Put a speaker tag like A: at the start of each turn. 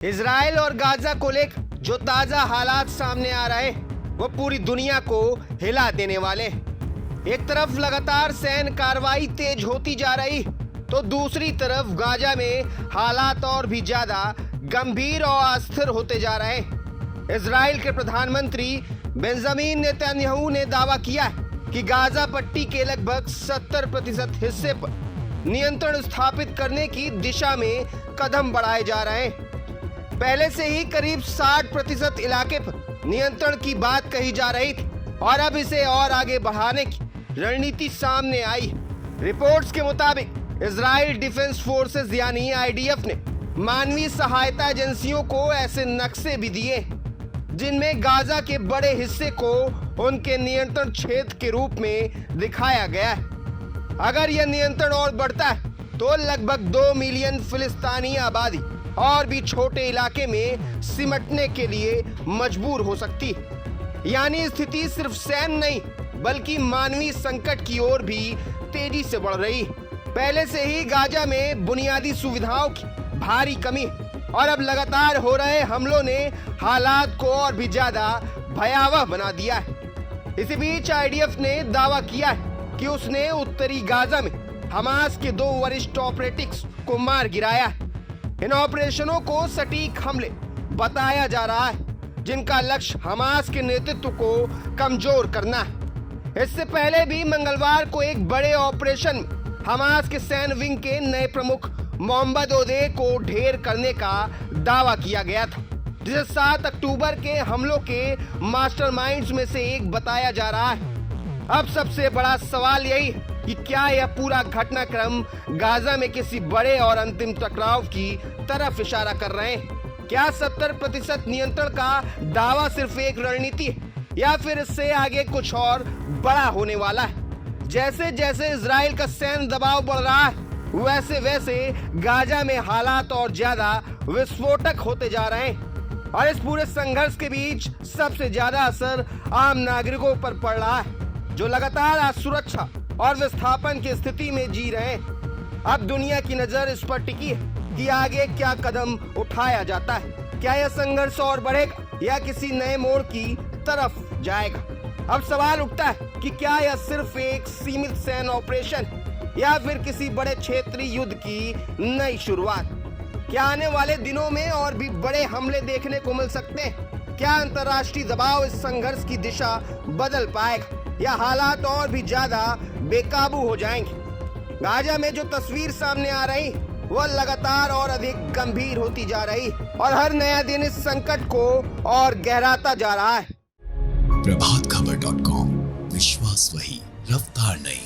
A: Israel और Gaza को लेकर जो ताजा हालात सामने आ रहे वो पूरी दुनिया को हिला देने वाले। एक तरफ लगातार सैन्य कार्रवाई तेज होती जा रही तो दूसरी तरफ गाजा में हालात और भी ज्यादा गंभीर और अस्थिर होते जा रहे। इजराइल के प्रधानमंत्री बेंजामिन नेतन्याहू ने दावा किया है कि गाजा पट्टी के लगभग 70% हिस्से पर नियंत्रण स्थापित करने की दिशा में कदम बढ़ाए जा रहे हैं। पहले से ही करीब 60% इलाके पर नियंत्रण की बात कही जा रही थी और अब इसे और आगे बढ़ाने की रणनीति सामने आई। रिपोर्ट्स के मुताबिक इजराइल डिफेंस फोर्सेस यानी आईडीएफ ने मानवीय सहायता एजेंसियों को ऐसे नक्शे भी दिए जिनमें गाजा के बड़े हिस्से को उनके नियंत्रण क्षेत्र के रूप में दिखाया गया है। अगर यह नियंत्रण और बढ़ता है तो लगभग 2 मिलियन फिलिस्तीनी आबादी और भी छोटे इलाके में सिमटने के लिए मजबूर हो सकती है। यानी स्थिति सिर्फ सैन्य नहीं बल्कि मानवीय संकट की ओर भी तेजी से बढ़ रही। पहले से ही गाजा में बुनियादी सुविधाओं की भारी कमी और अब लगातार हो रहे हमलों ने हालात को और भी ज्यादा भयावह बना दिया है। इसी बीच आईडीएफ ने दावा किया है कि उसने उत्तरी गाजा में हमास के 2 वरिष्ठ ऑपरेटिव्स को मार गिराया है। इन ऑपरेशनों को सटीक हमले बताया जा रहा है जिनका लक्ष्य हमास के नेतृत्व को कमजोर करना है। इससे पहले भी मंगलवार को एक बड़े ऑपरेशन में हमास के सैन्य विंग के नए प्रमुख मोहम्मद ओदेह को ढेर करने का दावा किया गया था, जिसे 7 अक्टूबर के हमलों के मास्टरमाइंड्स में से एक बताया जा रहा है। अब सबसे बड़ा सवाल यही है कि क्या यह पूरा घटनाक्रम गाजा में किसी बड़े और अंतिम टकराव की तरफ इशारा कर रहे हैं? क्या 70% नियंत्रण का दावा सिर्फ एक रणनीति है या फिर इससे आगे कुछ और बड़ा होने वाला है? जैसे जैसे इजराइल का सैन्य दबाव बढ़ रहा है वैसे वैसे गाजा में हालात और ज्यादा विस्फोटक होते जा रहे हैं और इस पूरे संघर्ष के बीच सबसे ज्यादा असर आम नागरिकों पर पड़ रहा है जो लगातार असुरक्षा और विस्थापन की स्थिति में जी रहे हैं। अब दुनिया की नजर इस पर टिकी है कि आगे क्या कदम उठाया जाता है। क्या यह संघर्ष और बढ़ेगा या किसी नए मोड़ की तरफ जाएगा? अब सवाल उठता है कि क्या यह सिर्फ एक सीमित सैन्य ऑपरेशन या फिर किसी बड़े क्षेत्रीय युद्ध की नई शुरुआत? क्या आने वाले दिनों में और भी बड़े हमले देखने को मिल सकते हैं? क्या अंतर्राष्ट्रीय दबाव इस संघर्ष की दिशा बदल पाएगा या हालात और भी ज्यादा बेकाबू हो जाएंगे? गाजा में जो तस्वीर सामने आ रही वह लगातार और अधिक गंभीर होती जा रही और हर नया दिन इस संकट को और गहराता जा रहा है।
B: प्रभातखबर.com, विश्वास वही, रफ्तार नहीं।